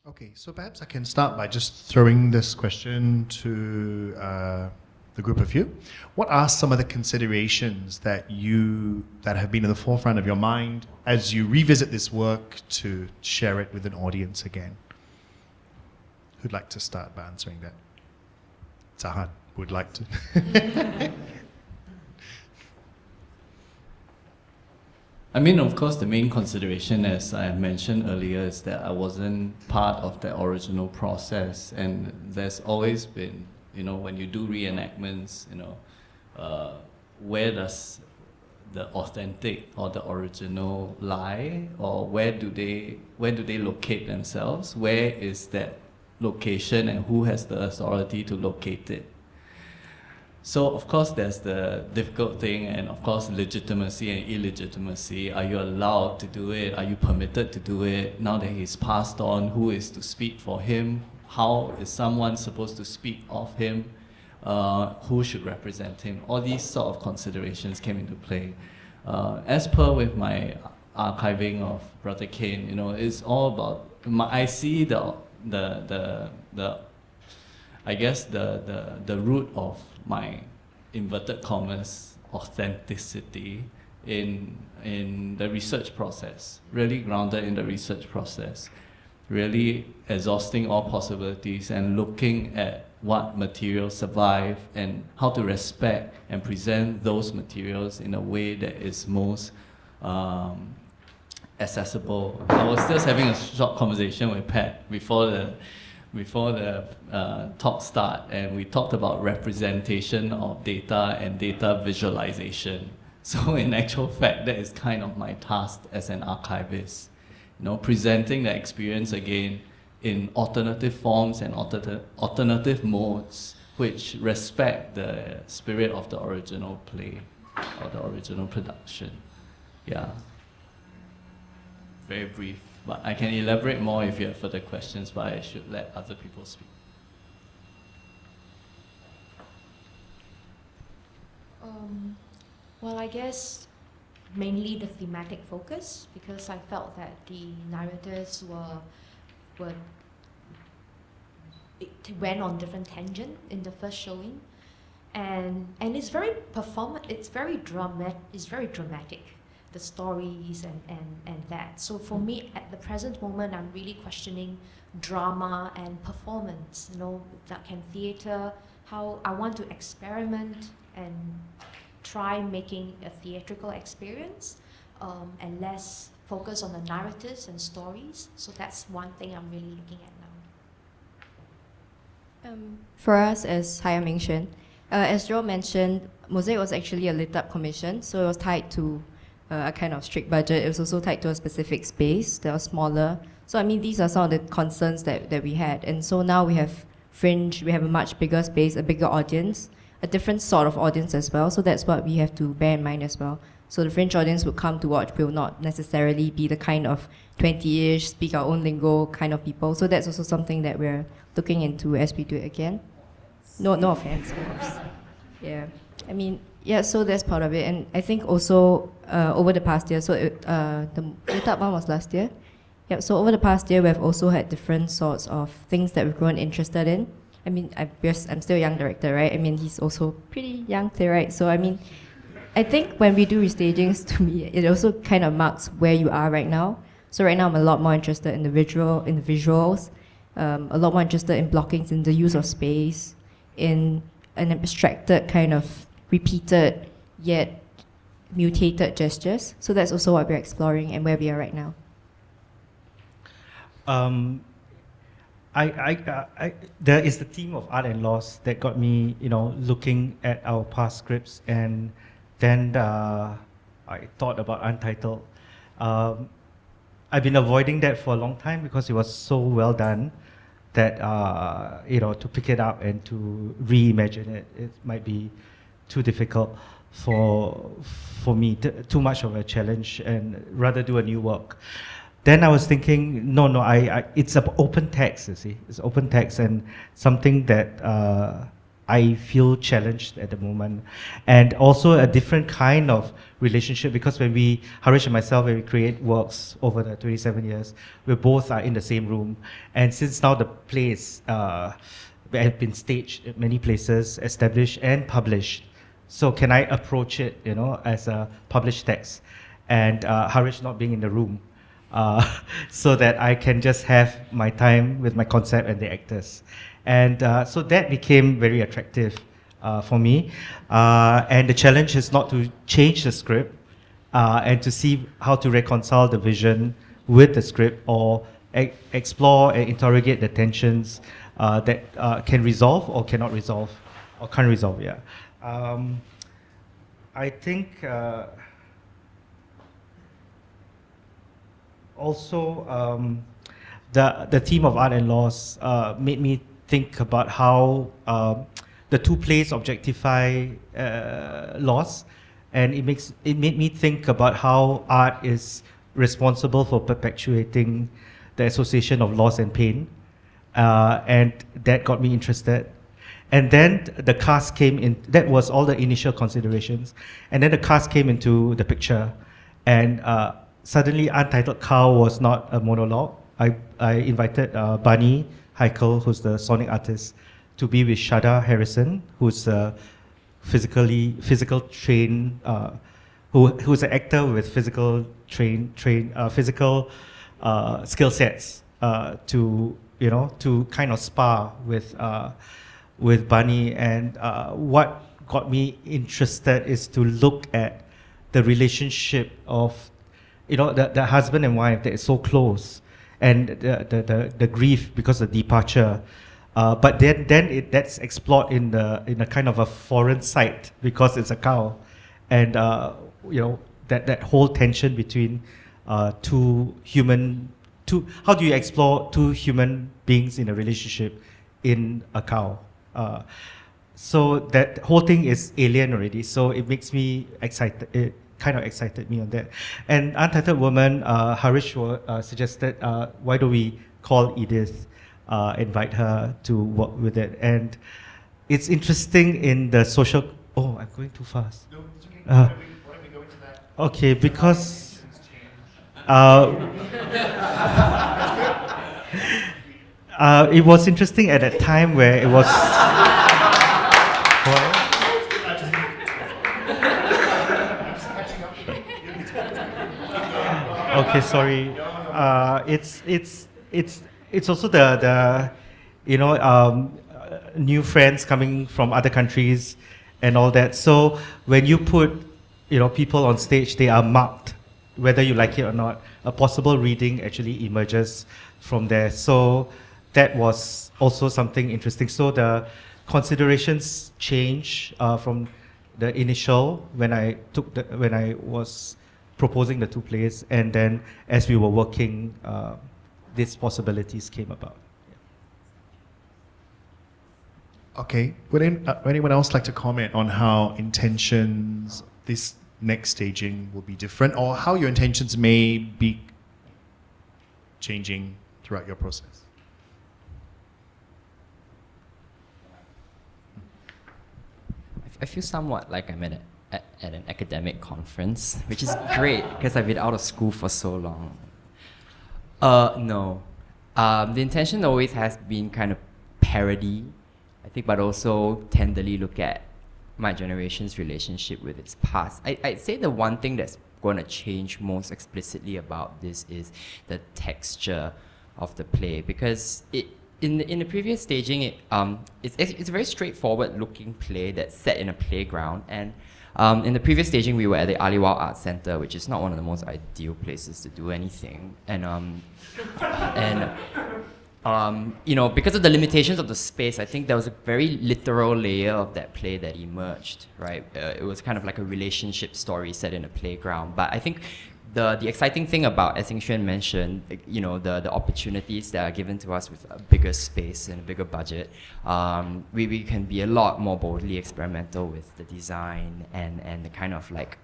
Okay, so perhaps I can start by just throwing this question to the group of you. What are some of the considerations that have been in the forefront of your mind as you revisit this work to share it with an audience again? Who'd like to start by answering that? Zihan would like to. I mean, of course, the main consideration, as I mentioned earlier, is that I wasn't part of the original process, and there's always been, when you do reenactments, where does the authentic or the original lie, or where do they locate themselves? Where is that location, and who has the authority to locate it? So of course there's the difficult thing, and of course legitimacy and illegitimacy. Are you allowed to do it? Are you permitted to do it? Now that he's passed on, who is to speak for him? How is someone supposed to speak of him? Who should represent him? All these sort of considerations came into play. As per with my archiving of Brother Kane, it's all about, I see the root of my inverted commas authenticity in the research process, really grounded in the research process, really exhausting all possibilities and looking at what materials survive and how to respect and present those materials in a way that is most accessible. I was just having a short conversation with Pat before the talk start, and we talked about representation of data and data visualization. So in actual fact, that is kind of my task as an archivist, presenting the experience again in alternative forms and alternative modes, which respect the spirit of the original play or the original production. Yeah. Very brief. But I can elaborate more if you have further questions, but I should let other people speak. Well, I guess mainly the thematic focus, because I felt that the narratives it went on different tangent in the first showing, and it's very it's very dramatic. The stories and that. So for me, at the present moment, I'm really questioning drama and performance, that can theatre, how I want to experiment and try making a theatrical experience, and less focus on the narratives and stories. So that's one thing I'm really looking at now. For us, as Yingxuan, as Joe mentioned, Mosaic was actually a lit-up commission, so it was tied to a kind of strict budget. It was also tied to a specific space that was smaller. So I mean, these are some of the concerns that we had. And so now we have Fringe, we have a much bigger space, a bigger audience, a different sort of audience as well. So that's what we have to bear in mind as well. So the Fringe audience would come to watch will not necessarily be the kind of 20-ish, speak our own lingo kind of people. So that's also something that we're looking into as we do it again. No offense, of course. Yeah. I mean, yeah, so that's part of it. And I think also over the past year, so the lit-up one was last year. Yep, so over the past year, we've also had different sorts of things that we've grown interested in. I mean, I'm still a young director, right? I mean, he's also pretty young playwright. So I mean, I think when we do restagings, to me, it also kind of marks where you are right now. So right now, I'm a lot more interested in the visuals, a lot more interested in blockings, in the use of space, in an abstracted kind of repeated yet mutated gestures. So that's also what we're exploring and where we are right now. There is the theme of art and loss that got me, looking at our past scripts, and then I thought about Untitled. I've been avoiding that for a long time because it was so well done that to pick it up and to reimagine it, it might be too difficult for me, too much of a challenge, and rather do a new work. Then I was thinking, it's an open text, you see. It's open text, and something that I feel challenged at the moment. And also a different kind of relationship, because when Harish and myself, when we create works over the 27 years, we both are in the same room. And since now the plays have been staged at many places, established and published, so can I approach it, as a published text? And Harish not being in the room, so that I can just have my time with my concept and the actors. And so that became very attractive for me. And the challenge is not to change the script and to see how to reconcile the vision with the script, or explore and interrogate the tensions that can resolve or cannot resolve, or can't resolve, yeah. I think also the theme of art and loss made me think about how the two plays objectify loss, and it made me think about how art is responsible for perpetuating the association of loss and pain, and that got me interested. And then the cast came in. That was all the initial considerations, and then the cast came into the picture, and suddenly Untitled Cow was not a monologue. I invited Bunny Heikel, who's the sonic artist, to be with Shada Harrison, who's physical trained, who's an actor with physical physical skill sets, to kind of spar with Bunny. And what got me interested is to look at the relationship of the husband and wife that is so close, and the grief because of departure, but then that's explored in a kind of a foreign site because it's a cow, and that whole tension between how do you explore two human beings in a relationship in a cow? So that whole thing is alien already, so it makes me excited. It kind of excited me on that. And Untitled Woman, Harish suggested, why don't we call Edith, invite her to work with it. And it's interesting in the social... Oh, I'm going too fast. No, it's okay. Why don't we go into that? Okay, because... it was interesting at that time where it was... Okay, sorry. It's also the new friends coming from other countries and all that. So when you put people on stage, they are marked, whether you like it or not. A possible reading actually emerges from there. So that was also something interesting. So the considerations change from the initial when I was proposing the two plays, and then as we were working, these possibilities came about. Okay. Would anyone else like to comment on how intentions this next staging will be different, or how your intentions may be changing throughout your process? I feel somewhat like I'm at an academic conference, which is great because I've been out of school for so long. No. The intention always has been kind of parody, I think, but also tenderly look at my generation's relationship with its past. I'd say the one thing that's going to change most explicitly about this is the texture of the play, because in the previous staging, it's a very straightforward looking play that's set in a playground, and in the previous staging we were at the Aliwal Art Centre, which is not one of the most ideal places to do anything, and because of the limitations of the space, I think there was a very literal layer of that play that emerged, right? It was kind of like a relationship story set in a playground. But I think the exciting thing about, as Yingxuan mentioned, the opportunities that are given to us with a bigger space and a bigger budget, we can be a lot more boldly experimental with the design and the kind of like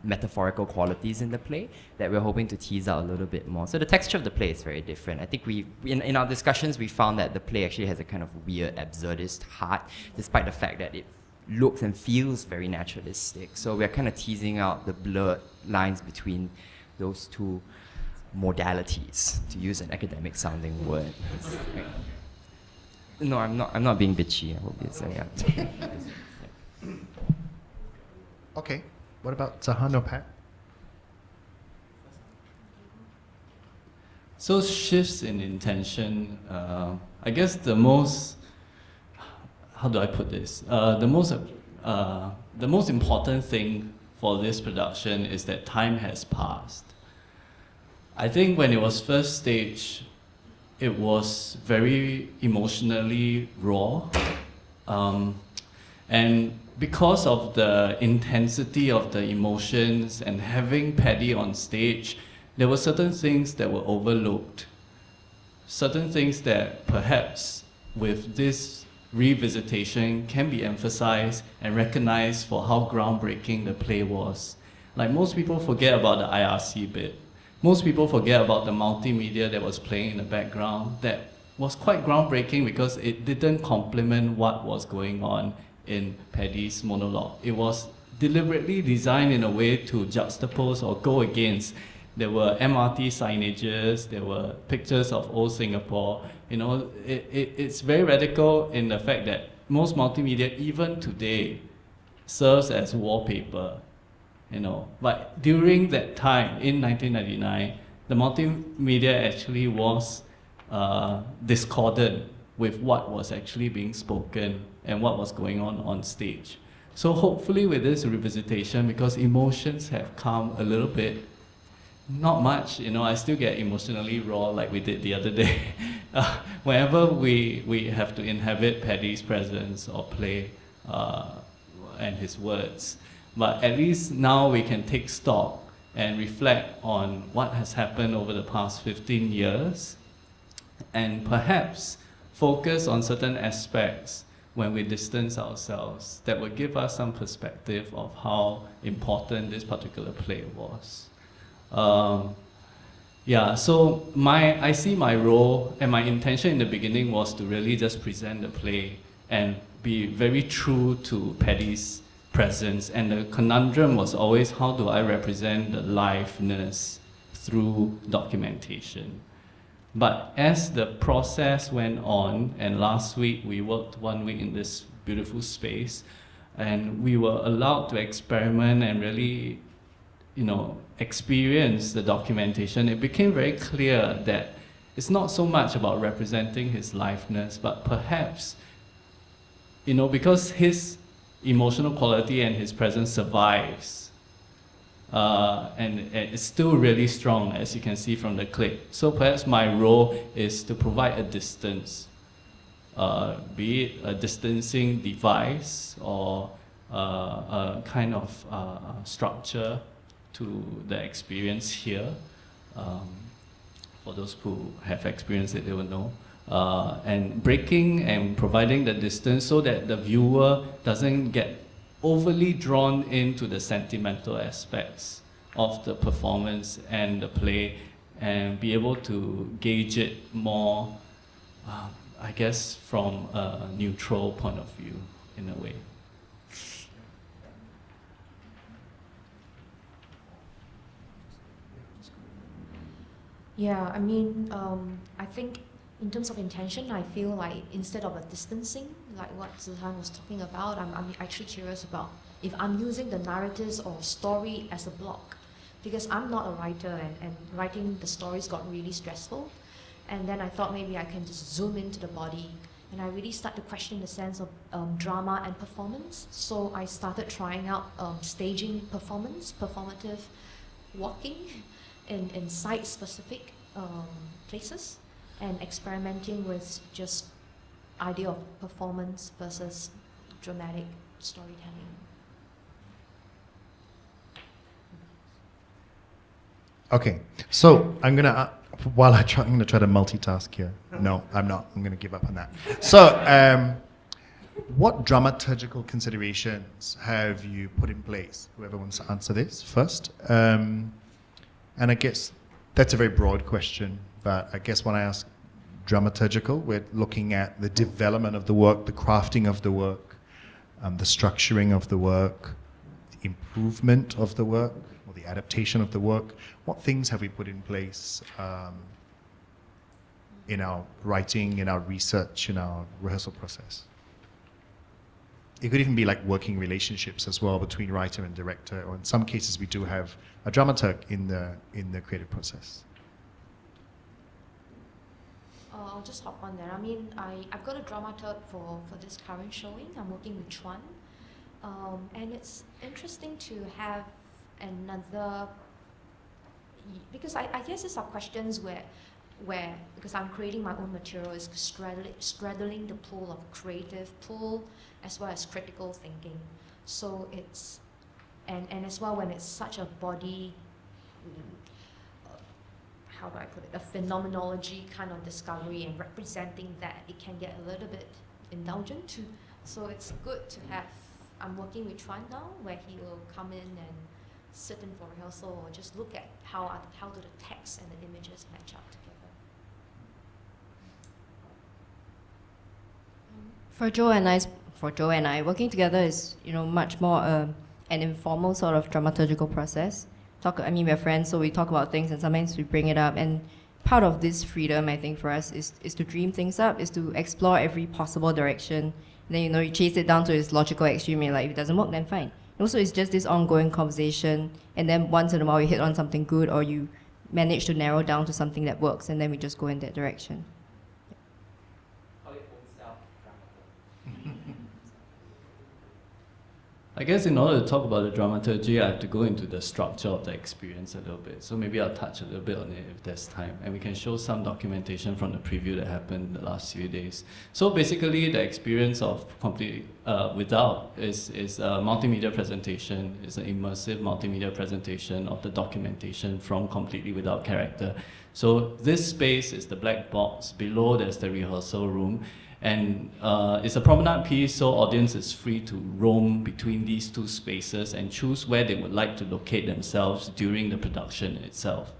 metaphorical qualities in the play that we're hoping to tease out a little bit more. So the texture of the play is very different. I think in our discussions, we found that the play actually has a kind of weird, absurdist heart, despite the fact that it looks and feels very naturalistic. So we're kind of teasing out the blurred lines between those two modalities, to use an academic sounding word. No, I'm not being bitchy, I hope you say, yeah. Okay. What about Zihan or Pat? So shifts in intention, I guess the most, how do I put this? The most important thing for this production is that time has passed. I think when it was first staged, it was very emotionally raw. And because of the intensity of the emotions and having Paddy on stage, there were certain things that were overlooked. Certain things that perhaps with this revisitation can be emphasized and recognized for how groundbreaking the play was. Like most people forget about the IRC bit. Most people forget about the multimedia that was playing in the background that was quite groundbreaking because it didn't complement what was going on in Paddy's monologue. It was deliberately designed in a way to juxtapose or go against. There were MRT signages, there were pictures of old Singapore. You know, it's very radical in the fact that most multimedia, even today, serves as wallpaper. You know, but during that time, in 1999, the multimedia actually was discordant with what was actually being spoken and what was going on stage. So hopefully with this revisitation, because emotions have come a little bit, not much, you know, I still get emotionally raw like we did the other day. Whenever we have to inhabit Paddy's presence or play and his words. But at least now we can take stock and reflect on what has happened over the past 15 years and perhaps focus on certain aspects when we distance ourselves that will give us some perspective of how important this particular play was. Yeah, so I see my role and my intention in the beginning was to really just present the play and be very true to Paddy's presence, and the conundrum was always how do I represent the liveness through documentation. But as the process went on, and last week we worked 1 week in this beautiful space, and we were allowed to experiment and really, you know, experience the documentation, it became very clear that it's not so much about representing his liveness, but perhaps, you know, because his emotional quality and his presence survives. And it's still really strong, as you can see from the clip. So perhaps my role is to provide a distance, be it a distancing device or a kind of structure to the experience here. For those who have experienced it, they will know. And breaking and providing the distance so that the viewer doesn't get overly drawn into the sentimental aspects of the performance and the play and be able to gauge it more, I guess, from a neutral point of view, in a way. Yeah, I mean, I think in terms of intention, I feel like instead of a distancing, like what Zihan was talking about, I'm actually curious about if I'm using the narratives or story as a block, because I'm not a writer and writing the stories got really stressful. And then I thought maybe I can just zoom into the body, and I really started to question the sense of drama and performance. So I started trying out staging performance, performative walking in site-specific places, and experimenting with just idea of performance versus dramatic storytelling. Okay, so I'm gonna I'm gonna try to multitask here. No, I'm not. I'm gonna give up on that. So What dramaturgical considerations have you put in place? Whoever wants to answer this first. And I guess that's a very broad question, but I guess when I ask dramaturgical, we're looking at the development of the work, the crafting of the work, the structuring of the work, the improvement of the work, or the adaptation of the work. What things have we put in place in our writing, in our research, in our rehearsal process? It could even be like working relationships as well between writer and director, or in some cases we do have a dramaturg in the creative process. I'll just hop on there. I mean, I've got a dramaturg for this current showing. I'm working with Chen. And it's interesting to have another, because I guess these are questions where because I'm creating my own material, is straddling the pool of creative pool as well as critical thinking. So it's, and as well when it's such a body, how do I put it, a phenomenology kind of discovery and representing that, it can get a little bit indulgent too. So it's good to have, I'm working with Chuan now, where he will come in and sit in for rehearsal or just look at how do the text and the images match up together. For Joe and I, working together is, much more an informal sort of dramaturgical process. We're friends, so we talk about things and sometimes we bring it up. And part of this freedom, I think, for us is to dream things up, is to explore every possible direction. And then, you chase it down to its logical extreme, and if it doesn't work, then fine. And also, it's just this ongoing conversation, and then once in a while you hit on something good, or you manage to narrow down to something that works, and then we just go in that direction. I guess in order to talk about the dramaturgy, I have to go into the structure of the experience a little bit. So maybe I'll touch a little bit on it if there's time. And we can show some documentation from the preview that happened the last few days. So basically, the experience of Complete Without is a multimedia presentation. It's an immersive multimedia presentation of the documentation from Completely Without Character. So this space is the black box. Below, there's the rehearsal room. And it's a promenade piece, so audience is free to roam between these two spaces and choose where they would like to locate themselves during the production itself.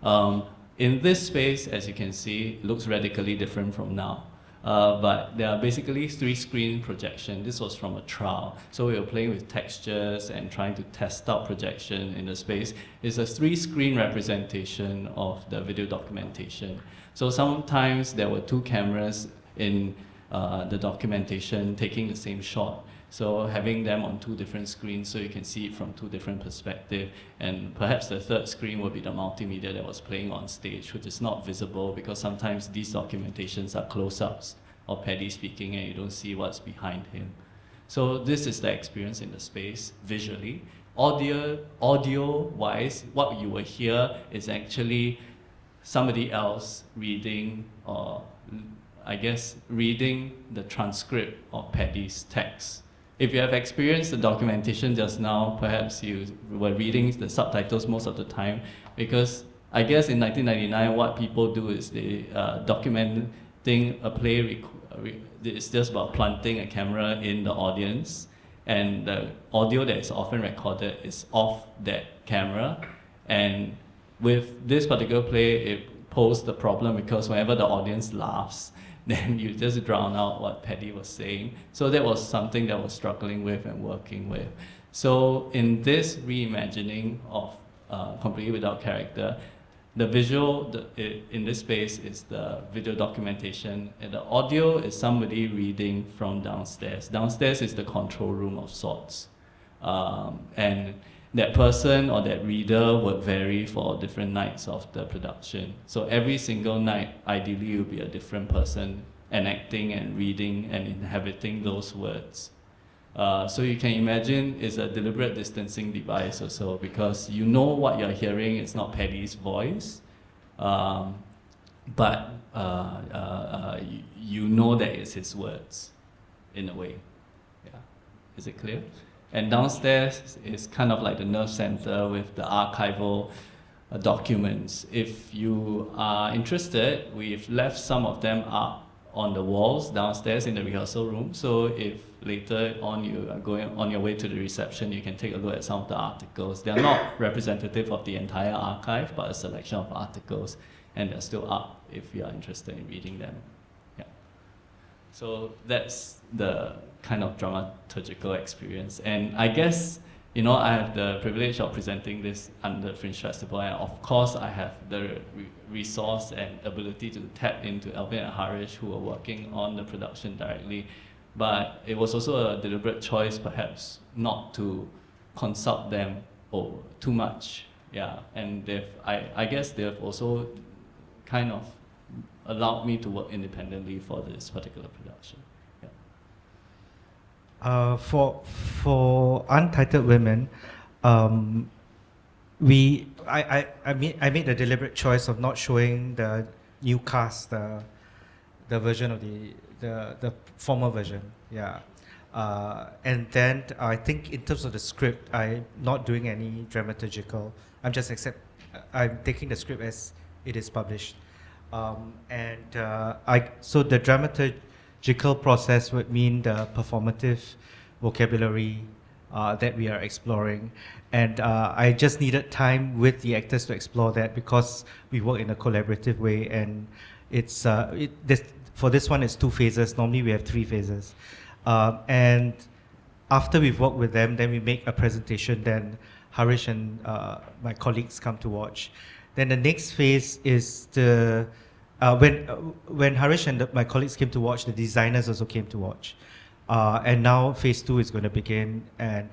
In this space, as you can see, it looks radically different from now. But there are basically 3-screen projection. This was from a trial. So we were playing with textures and trying to test out projection in the space. It's a 3-screen representation of the video documentation. So sometimes there were 2 cameras in the documentation taking the same shot. So having them on 2 different screens so you can see it from 2 different perspectives. And perhaps the 3rd screen would be the multimedia that was playing on stage, which is not visible because sometimes these documentations are close-ups of Paddy speaking and you don't see what's behind him. So this is the experience in the space visually. Audio-wise, what you will hear is actually somebody else reading, or I guess reading the transcript of Paddy's text. If you have experienced the documentation just now, perhaps you were reading the subtitles most of the time, because I guess in 1999 what people do is they documenting a play, it's just about planting a camera in the audience, and the audio that is often recorded is off that camera. And with this particular play, it posed the problem because whenever the audience laughs, then you just drown out what Paddy was saying. So that was something that I was struggling with and working with. So in this reimagining of Completely Without Character, the visual in this space is the video documentation, and the audio is somebody reading from downstairs. Downstairs is the control room of sorts. And that person or that reader would vary for different nights of the production. So every single night, ideally, will be a different person enacting and reading and inhabiting those words. So you can imagine it's a deliberate distancing device also, because you know what you're hearing is not Paddy's voice, but you know that it's his words, in a way. Yeah, is it clear? And downstairs is kind of like the nerve center with the archival documents. If you are interested, we've left some of them up on the walls downstairs in the rehearsal room. So if later on you are going on your way to the reception, you can take a look at some of the articles. They are not representative of the entire archive, but a selection of articles, and they're still up if you are interested in reading them. Yeah. So that's the kind of dramaturgical experience. And I guess, you know, I have the privilege of presenting this under Fringe Festival, and of course I have the resource and ability to tap into Alvin and Harish, who are working on the production directly. But it was also a deliberate choice, perhaps, not to consult them too much. Yeah, and I guess they've also kind of allowed me to work independently for this particular production. Yeah. For Untitled Women, I made the deliberate choice of not showing the new cast, the version of the former version, yeah. And then I think in terms of the script, I'm not doing any dramaturgical. I'm taking the script as it is published, so the dramaturgical process would mean the performative vocabulary that we are exploring, and I just needed time with the actors to explore that, because we work in a collaborative way, and for this one it's 2 phases. Normally we have 3 phases, and after we've worked with them, then we make a presentation. Then Harish and my colleagues come to watch. Then the next phase is when Harish and my colleagues came to watch, the designers also came to watch. And now phase 2 is going to begin, and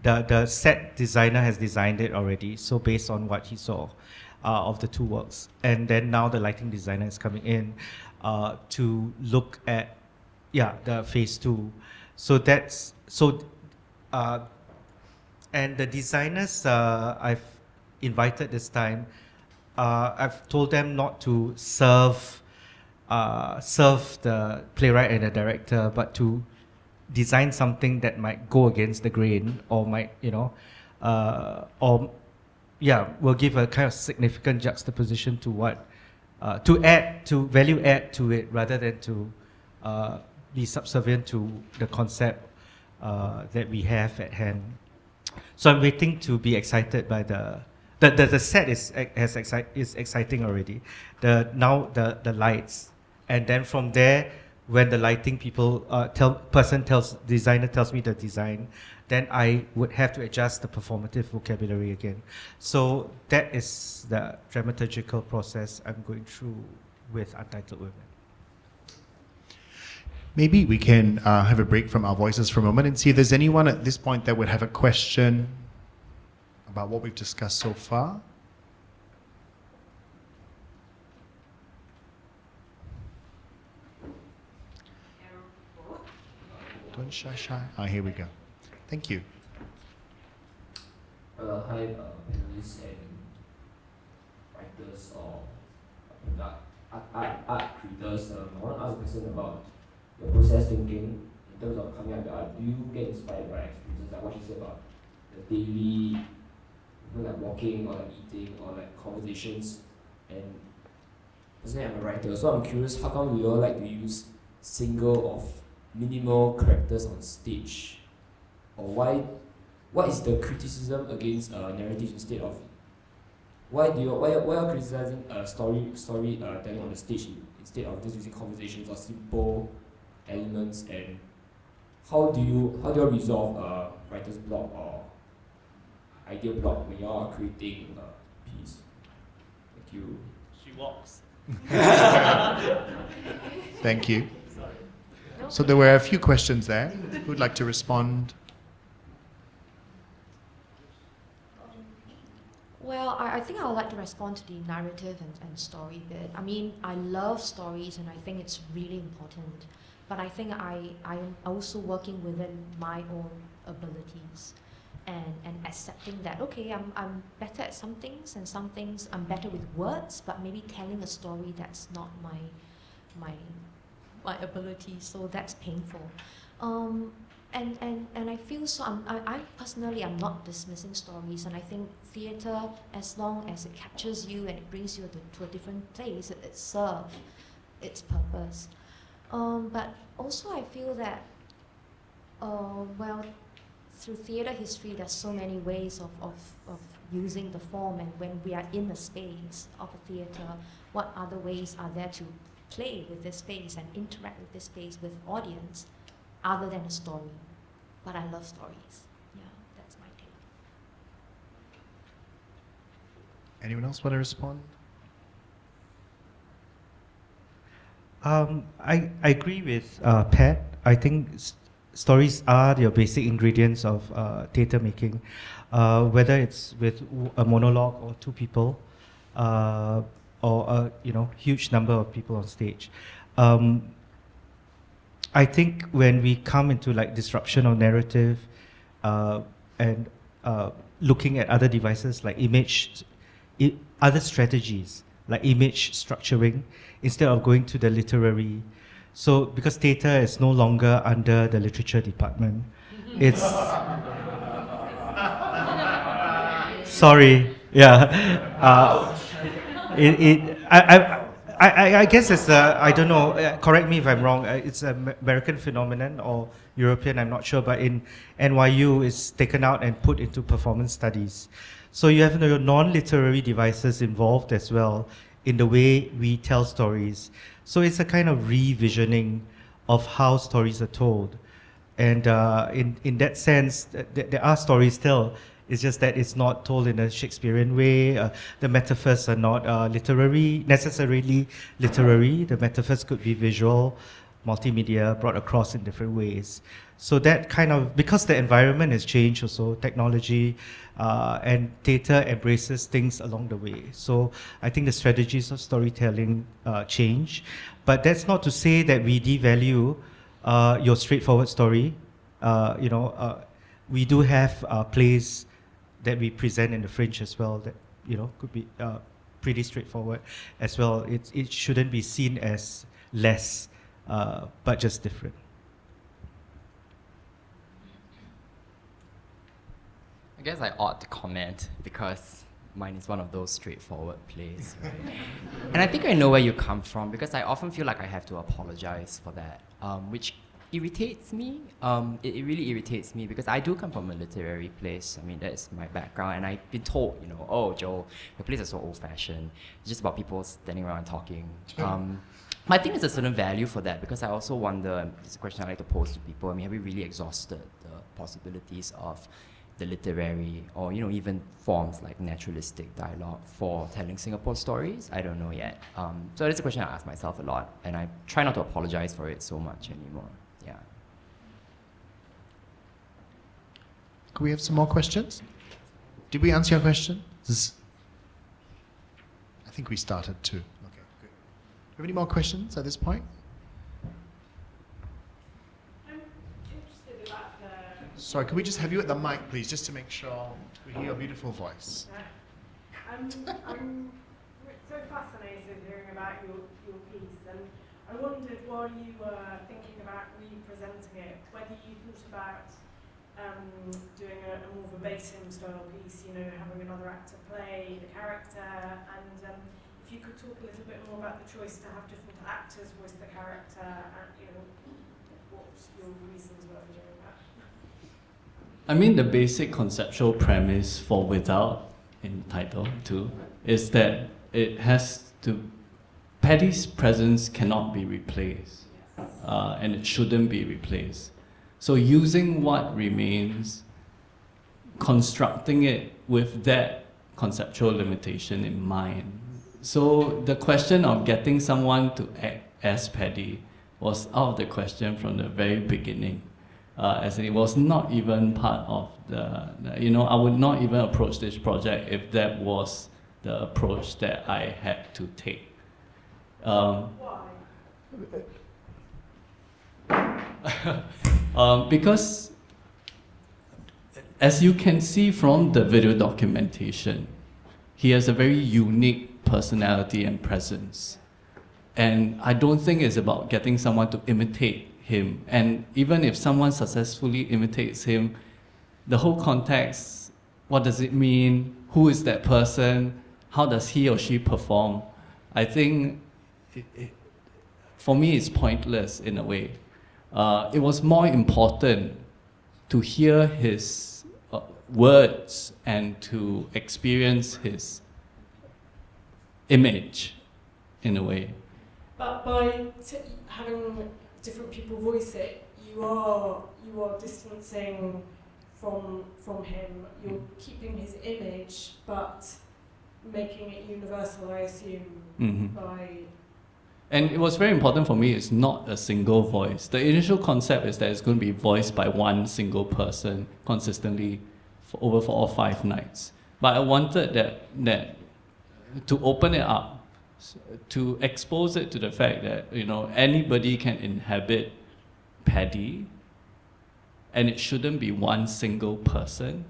the set designer has designed it already, so based on what he saw of the 2 works. And then now the lighting designer is coming in to look at the phase 2. And the designers I've invited this time, I've told them not to serve the playwright and the director, but to design something that might go against the grain, or might, will give a kind of significant juxtaposition to what, to value add to it, rather than to be subservient to the concept that we have at hand. So I'm waiting to be excited by the set is exciting already. The lights, and then from there, when the lighting designer tells me the design, then I would have to adjust the performative vocabulary again. So that is the dramaturgical process I'm going through with Untitled Women. Maybe we can have a break from our voices for a moment and see if there's anyone at this point that would have a question about what we've discussed so far. Don't shy. Here we go. Thank you. Hi, panelists and writers or art creators. I want to ask a question about your process thinking in terms of coming up with art. Do you get inspired by experiences like what you said about the daily, like walking or like eating or like conversations? And personally, I'm a writer, so I'm curious, how come we all like to use single or minimal characters on stage? Or what is the criticism against narratives instead of why are you criticizing story telling on the stage instead of just using conversations or simple elements? And how do you resolve writer's block or idea block when you are creating a piece? Thank you. She walks. Thank you. So there were a few questions there. Who'd like to respond? Well, I think I would like to respond to the narrative and story bit. I mean, I love stories and I think it's really important. But I think I am also working within my own abilities and accepting that, okay, I'm better at some things, and some things I'm better with words, but maybe telling a story that's not my ability, so that's painful. And I feel so, I'm personally, I'm not dismissing stories, and I think theatre, as long as it captures you and it brings you to a different place, it serves its purpose. But also I feel that, well, through theatre history, there's so many ways of using the form, and when we are in the space of a theatre, what other ways are there to play with this space and interact with this space with audience other than a story? But I love stories. Yeah, that's my take. Anyone else want to respond? I agree with Pat. I think stories are your basic ingredients of theatre making, whether it's with a monologue or two people, or a huge number of people on stage. I think when we come into like disruption of narrative, and looking at other devices like other strategies like image structuring, instead of going to the literary. So because theatre is no longer under the literature department, it's sorry, yeah. I guess it's I don't know. Correct me if I'm wrong. It's an American phenomenon or European. I'm not sure. But in NYU, it's taken out and put into performance studies. So you have your non-literary devices involved as well in the way we tell stories. So it's a kind of revisioning of how stories are told. And in that sense, there are stories still. It's just that it's not told in a Shakespearean way. The metaphors are not necessarily literary. The metaphors could be visual, multimedia, brought across in different ways. So that kind of, because the environment has changed also, technology, and theatre embraces things along the way. So I think the strategies of storytelling change. But that's not to say that we devalue your straightforward story. We do have plays that we present in the Fringe as well that could be pretty straightforward as well. It shouldn't be seen as less, but just different. I guess I ought to comment because mine is one of those straightforward plays. Right? And I think I know where you come from because I often feel like I have to apologize for that, which irritates me. It really irritates me because I do come from a literary place. I mean, that's my background, and I've been told, oh, Joe, your plays are so old-fashioned. It's just about people standing around and talking. I think there's a certain value for that because I also wonder, and this is a question I like to pose to people, I mean, have we really exhausted the possibilities of the literary or even forms like naturalistic dialogue for telling Singapore stories? I don't know yet. So it's a question I ask myself a lot, and I try not to apologize for it so much anymore. Yeah. Could we have some more questions? Did we answer your question? I think we started too. Okay, good. Do you have any more questions at this point? Sorry, can we just have you at the mic, please, just to make sure we hear your beautiful voice? I'm so fascinated hearing about your piece, and I wondered while you were thinking about representing it, whether you thought about doing a more verbatim style piece, having another actor play the character, and if you could talk a little bit more about the choice to have different actors voice the character, and what your reasons were for doing that. I mean, the basic conceptual premise for Without in title too is that it has to, Paddy's presence cannot be replaced, and it shouldn't be replaced. So using what remains, constructing it with that conceptual limitation in mind. So the question of getting someone to act as Paddy was out of the question from the very beginning. As it was not even part of I would not even approach this project if that was the approach that I had to take. Because as you can see from the video documentation, he has a very unique personality and presence. And I don't think it's about getting someone to imitate him. And even if someone successfully imitates him, the whole context, what does it mean? Who is that person? How does he or she perform? I think for me, it's pointless in a way. It was more important to hear his words and to experience his image in a way. But by having different people voice it, you are distancing from him. You're keeping his image, but making it universal, I assume, by... And it was very important for me, it's not a single voice. The initial concept is that it's going to be voiced by one single person consistently for over 4 or 5 nights. But I wanted that to open it up, to expose it to the fact that, you know, anybody can inhabit Paddy, and it shouldn't be one single person.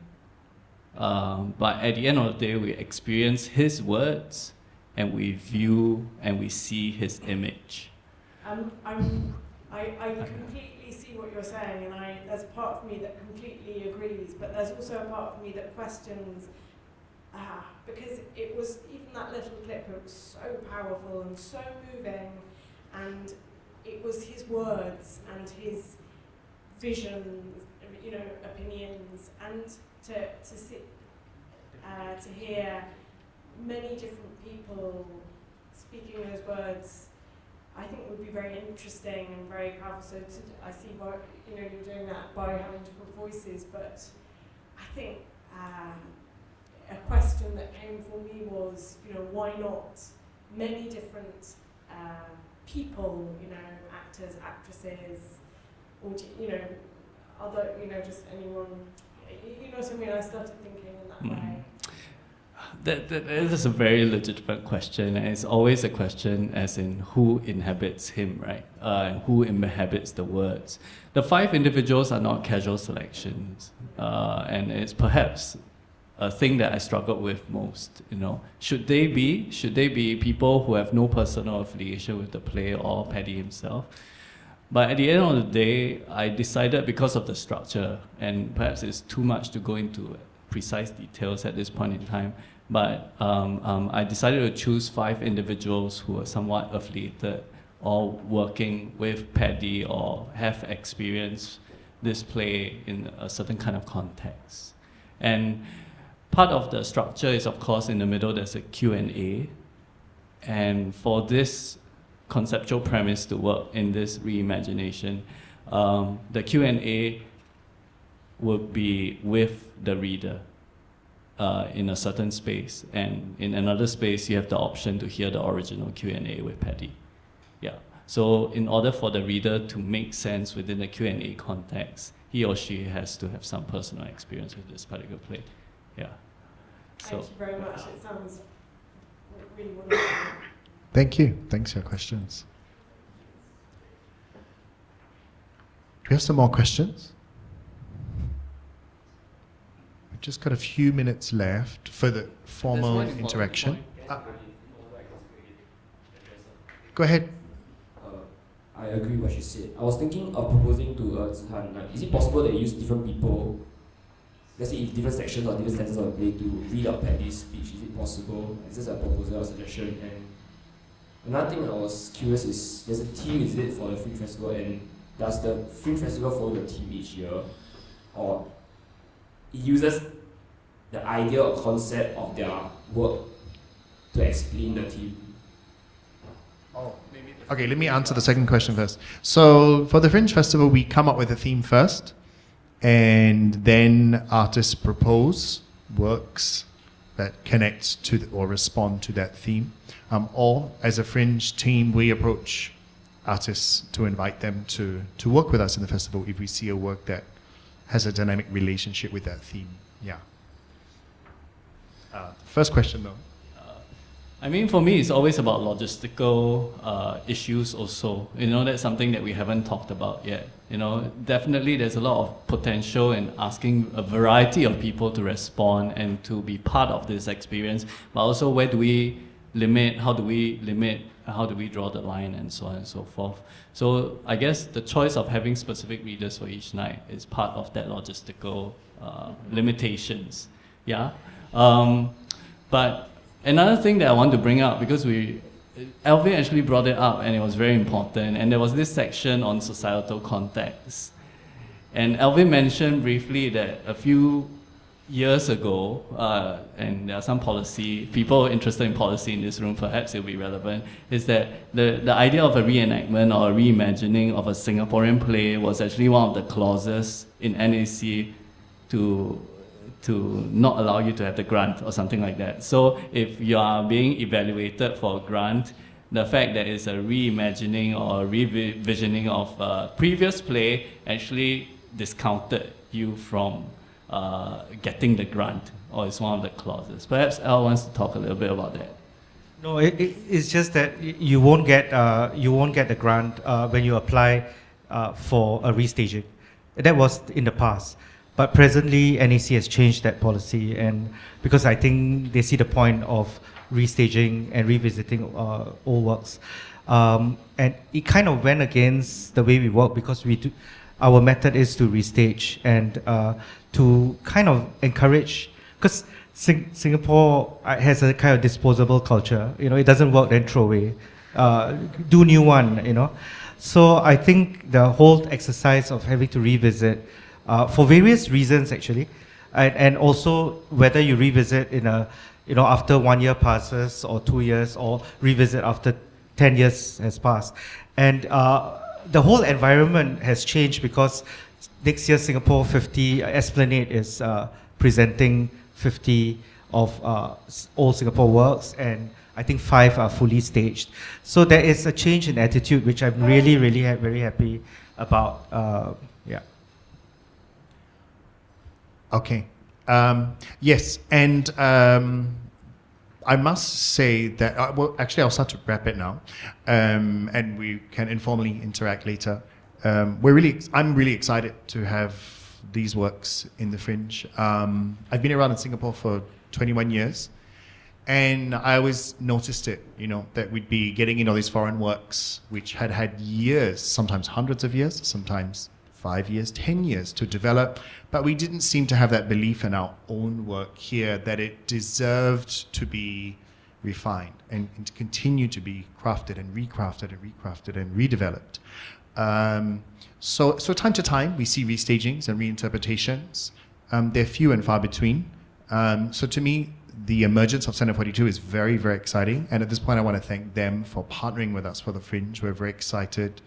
But at the end of the day, we experience his words, and we view and we see his image. I completely see what you're saying, and there's a part of me that completely agrees, but there's also a part of me that questions, because it was, even that little clip, it was so powerful and so moving, and it was his words and his visions, you know, opinions, and to hear many different people speaking those words, I think would be very interesting and very powerful. So I see why, you know, you're doing that by having different voices, but I think a question that came for me was, you know, why not many different people, you know, actors, actresses, or, you know, other, you know, just anyone, you know what I mean? I started thinking in that way. That is a very legitimate question, and it's always a question as in who inhabits him, right? And who inhabits the words. The 5 individuals are not casual selections, and it's perhaps a thing that I struggled with most. You know, should they be people who have no personal affiliation with the play or Paddy himself? But at the end of the day, I decided, because of the structure, and perhaps it's too much to go into precise details at this point in time, but I decided to choose 5 individuals who are somewhat affiliated or working with Paddy or have experienced this play in a certain kind of context. And part of the structure is, of course, in the middle there's a Q&A, and for this conceptual premise to work in this reimagination, the Q&A would be with the reader in a certain space, and in another space you have the option to hear the original Q&A with Paddy. Yeah. So in order for the reader to make sense within the Q&A context, he or she has to have some personal experience with this particular play. Yeah. So, thank you very much. It sounds really wonderful. Thank you. Thanks for your questions. Do we have some more questions? We've just got a few minutes left for the formal interaction. Go ahead. I agree with what she said. I was thinking of proposing to Zihan, like, is it possible that you use different people, let's say if different sections or different stanzas of the play, to read out Paddy's speech? Is it possible? Is this a proposal or suggestion? And another thing I was curious is, there's a theme, is it, for the Fringe Festival, and does the Fringe Festival follow the theme each year? Or it uses the idea or concept of their work to explain the theme? Okay, let me answer the second question first. So for the Fringe Festival, we come up with a theme first, and then artists propose works that connect to or respond to that theme. Or as a Fringe team, we approach artists to invite them to work with us in the festival if we see a work that has a dynamic relationship with that theme. Yeah. First question though. I mean, for me, it's always about logistical issues also. You know, that's something that we haven't talked about yet. You know, definitely there's a lot of potential in asking a variety of people to respond and to be part of this experience, but also where do we limit, how do we draw the line, and so on and so forth. So I guess the choice of having specific readers for each night is part of that logistical limitations. Yeah. But another thing that I want to bring up, because we Alvin actually brought it up, and it was very important. And there was this section on societal context. And Alvin mentioned briefly that a few years ago, and there are some policy, people interested in policy in this room, perhaps it'll be relevant, is that the idea of a reenactment or a reimagining of a Singaporean play was actually one of the clauses in NAC to not allow you to have the grant or something like that. So if you are being evaluated for a grant, the fact that it's a reimagining or a revisioning of a previous play actually discounted you from getting the grant, or it's one of the clauses. Perhaps Al wants to talk a little bit about that. No, it's just that you won't get the grant when you apply for a restaging. That was in the past. But presently, NAC has changed that policy, and because I think they see the point of restaging and revisiting old works, and it kind of went against the way we work, because our method is to restage and to kind of encourage, because Singapore has a kind of disposable culture. It doesn't work, then throw away, do new one. So I think the whole exercise of having to revisit, for various reasons actually, and also whether you revisit in after 1 year passes or 2 years, or revisit after 10 years has passed, and the whole environment has changed, because next year Singapore 50 Esplanade is presenting 50 of old Singapore works, and I think 5 are fully staged. So there is a change in attitude, which I'm really, really very happy about. Yeah. Okay. Yes, and I must say that, well, actually, I'll start to wrap it now, and we can informally interact later. I'm really excited to have these works in the Fringe. I've been around in Singapore for 21 years, and I always noticed it, that we'd be getting in all these foreign works, which had years, sometimes hundreds of years, sometimes 5 years, 10 years to develop, but we didn't seem to have that belief in our own work here that it deserved to be refined and to continue to be crafted and recrafted and recrafted and redeveloped. So time to time we see restagings and reinterpretations. They're few and far between. So to me, the emergence of Center 42 is very, very exciting. And at this point, I want to thank them for partnering with us for the Fringe. We're very excited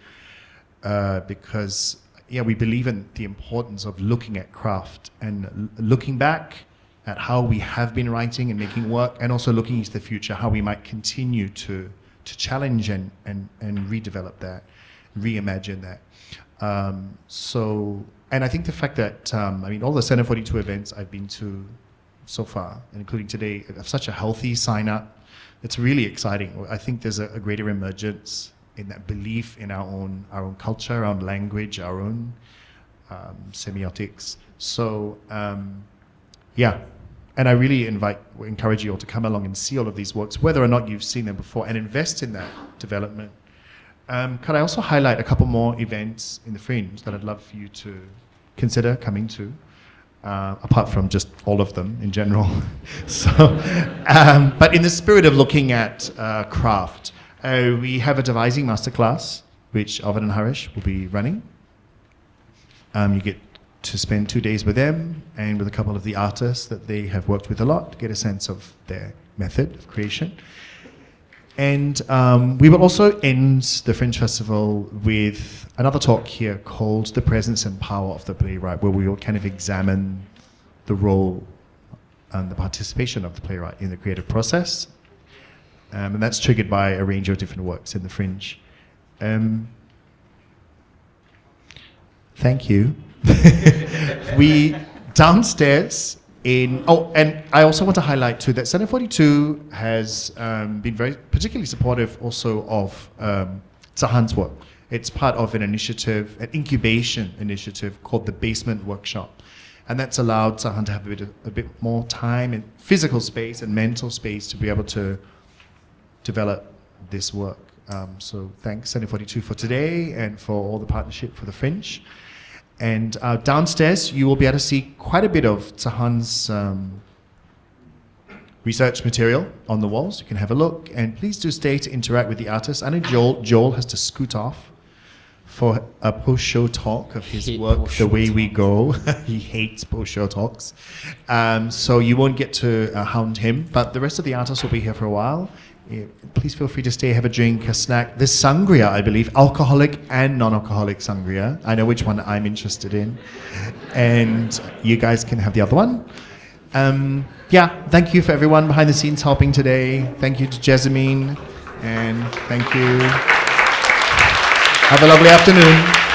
because we believe in the importance of looking at craft and looking back at how we have been writing and making work, and also looking into the future, how we might continue to challenge and redevelop that, reimagine that. And I think the fact that, all the Center 42 events I've been to so far, including today, have such a healthy sign-up. It's really exciting. I think there's a greater emergence in that belief in our own culture, our own language, our own semiotics. So, and I really encourage you all to come along and see all of these works, whether or not you've seen them before, and invest in that development. Could I also highlight a couple more events in the Fringe that I'd love for you to consider coming to, apart from just all of them in general. But in the spirit of looking at craft, we have a devising masterclass, which Alvin and Harish will be running. You get to spend 2 days with them and with a couple of the artists that they have worked with a lot to get a sense of their method of creation. And we will also end the Fringe Festival with another talk here called The Presence and Power of the Playwright, where we will kind of examine the role and the participation of the playwright in the creative process. And that's triggered by a range of different works in the Fringe. Thank you. We downstairs and I also want to highlight too that Center 42 has been very particularly supportive also of Zihan's work. It's part of an initiative, an incubation initiative called the Basement Workshop. And that's allowed Zihan to have a bit more time and physical space and mental space to be able to develop this work. So thanks Center 42 for today and for all the partnership for the Fringe. And downstairs, you will be able to see quite a bit of Zihan's research material on the walls. You can have a look, and please do stay to interact with the artists. I know Joel has to scoot off for a post-show talk of his Hate work, post-show The Way We Go. He hates post-show talks. So you won't get to hound him, but the rest of the artists will be here for a while. Please feel free to stay, have a drink, a snack. There's sangria, I believe, alcoholic and non-alcoholic sangria. I know which one I'm interested in. And you guys can have the other one. Thank you for everyone behind the scenes helping today. Thank you to Jessamine, and thank you. Have a lovely afternoon.